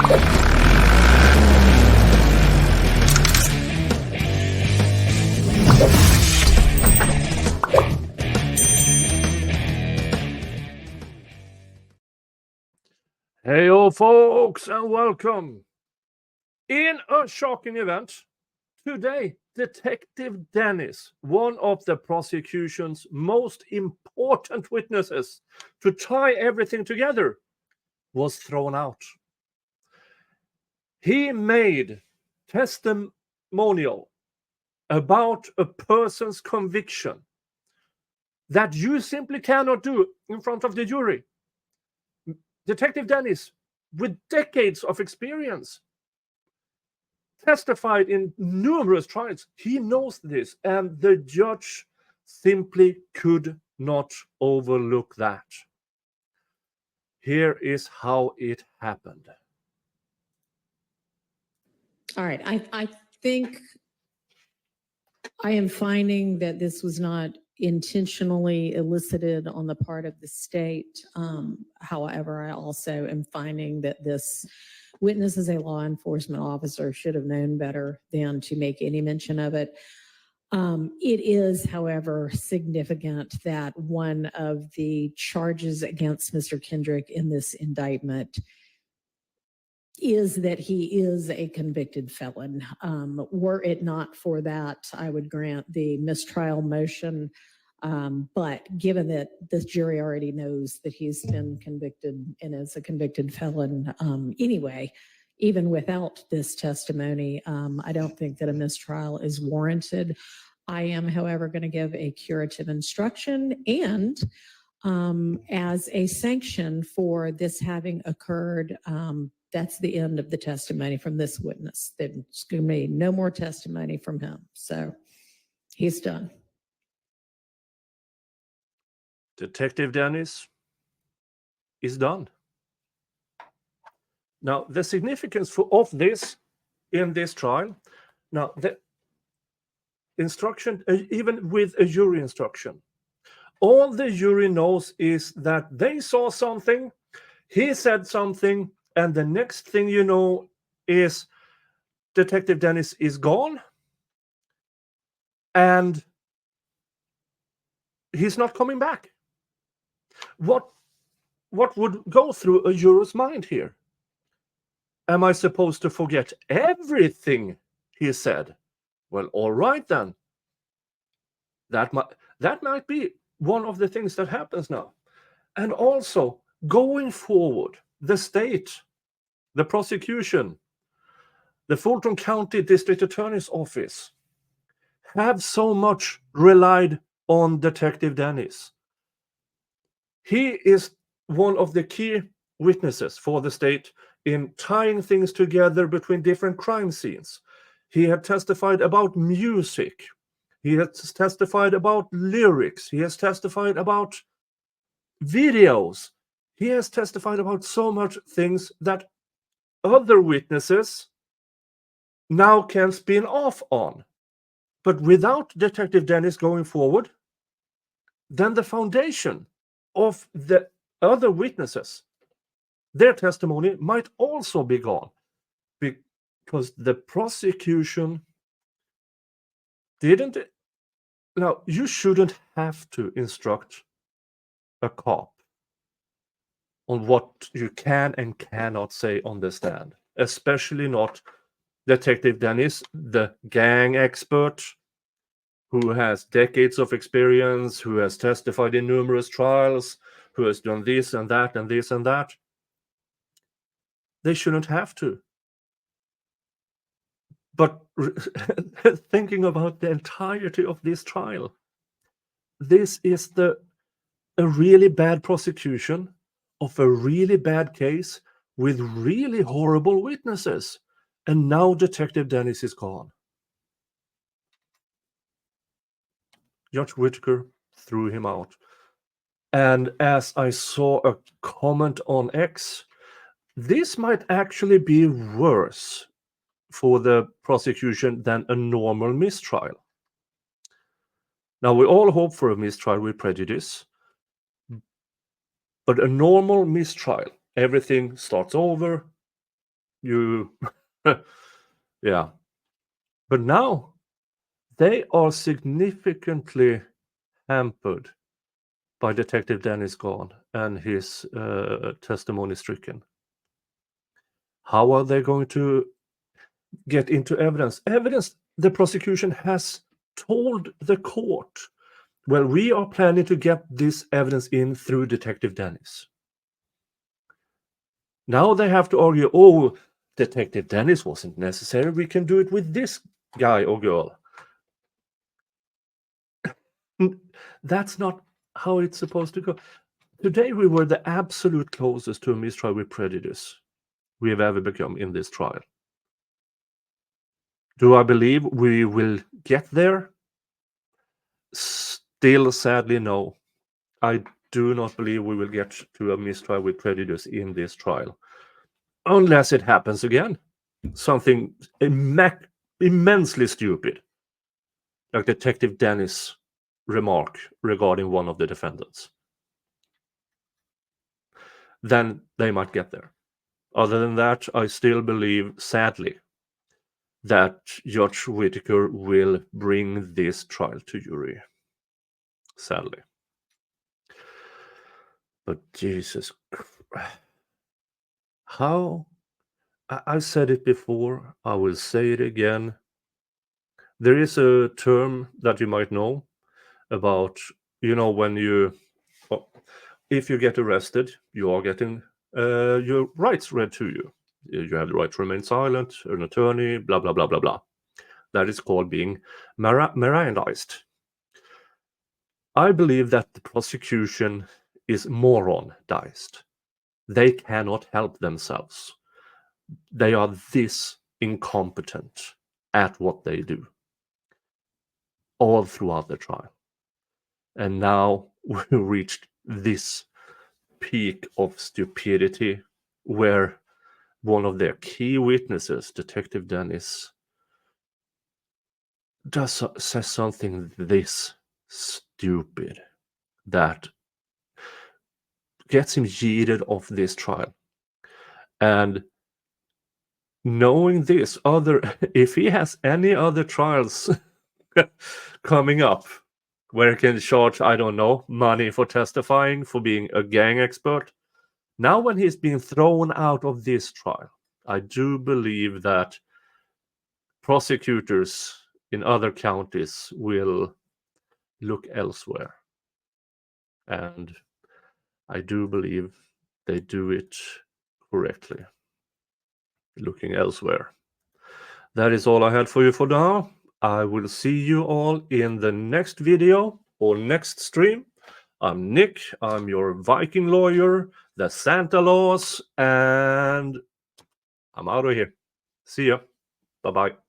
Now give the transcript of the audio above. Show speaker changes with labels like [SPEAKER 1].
[SPEAKER 1] Heyo, folks, and welcome. In a shocking event, today, Detective Dennis, one of the prosecution's most important witnesses to tie everything together, was thrown out. He made testimonial about a person's conviction that you simply cannot do in front of the jury. Detective Dennis, with decades of experience, testified in numerous trials. He knows this, and the judge simply could not overlook that. Here is how it happened.
[SPEAKER 2] All right. I think I am finding that this was not intentionally elicited on the part of the state. However, I also am finding that this witness, as a law enforcement officer, should have known better than to make any mention of it. It is, however, significant that one of the charges against Mr. Kendrick in this indictment is that he is a convicted felon. Were it not for that, I would grant the mistrial motion. But given that this jury already knows that he's been convicted and is a convicted felon anyway, even without this testimony, I don't think that a mistrial is warranted. I am, however, going to give a curative instruction and as a sanction for this having occurred, that's the end of the testimony from this witness. There's going to be no more testimony from him. So he's done.
[SPEAKER 1] Detective Dennis is done. Now, the significance of this in this trial, now the instruction, even with a jury instruction, all the jury knows is that they saw something, he said something, and the next thing you know is Detective Dennis is gone and he's not coming back. What would go through a juror's mind here? Am I supposed to forget everything he said? Well, all right then. That might be one of the things that happens now. And also, going forward, the state, the prosecution, the Fulton County District Attorney's Office have so much relied on Detective Dennis. He is one of the key witnesses for the state in tying things together between different crime scenes. He had testified about music. He has testified about lyrics. He has testified about videos. He has testified about so much things that other witnesses now can spin off on. But without Detective Dennis going forward, then the foundation of the other witnesses, their testimony might also be gone, because the prosecution didn't. Now, you shouldn't have to instruct a cop on what you can and cannot say on the stand, especially not Detective Dennis, the gang expert who has decades of experience, who has testified in numerous trials, who has done this and that and this and that. They shouldn't have to. But thinking about the entirety of this trial, this is a really bad prosecution of a really bad case with really horrible witnesses. And now Detective Dennis is gone. Judge Whitaker threw him out. And as I saw a comment on X, this might actually be worse for the prosecution than a normal mistrial. Now, we all hope for a mistrial with prejudice, but a normal mistrial, everything starts over, You, yeah. But now they are significantly hampered by Detective Dennis gone and his testimony stricken. How are they going to get into evidence? Evidence the prosecution has told the court, well, we are planning to get this evidence in through Detective Dennis. Now they have to argue, oh, Detective Dennis wasn't necessary. We can do it with this guy or girl. That's not how it's supposed to go. Today we were the absolute closest to a mistrial with prejudice we have ever become in this trial. Do I believe we will get there? Still, sadly, no. I do not believe we will get to a mistrial with prejudice in this trial. Unless it happens again. Something immensely stupid. Like Detective Dennis' remark regarding one of the defendants. Then they might get there. Other than that, I still believe, sadly, that Judge Whitaker will bring this trial to jury. Sadly. But Jesus Christ. How? I've said it before, I will say it again. There is a term that you might know about, when if you get arrested, you are getting your rights read to you. You have the right to remain silent, an attorney, blah, blah, blah, blah, blah. That is called being Mirandized. I believe that the prosecution is moron-dized. They cannot help themselves. They are this incompetent at what they do all throughout the trial. And now we reached this peak of stupidity where one of their key witnesses, Detective Dennis, says something this stupid that gets him yeeted off this trial. And knowing this, if he has any other trials coming up where he can charge, I don't know, money for testifying, for being a gang expert, now when he's being thrown out of this trial, I do believe that prosecutors in other counties will look elsewhere. And I do believe they do it correctly, looking elsewhere. That is all I had for you for now. I will see you all in the next video or next stream. I'm Nick. I'm your Viking lawyer, the Santa Laws, and I'm out of here. See ya. Bye-bye.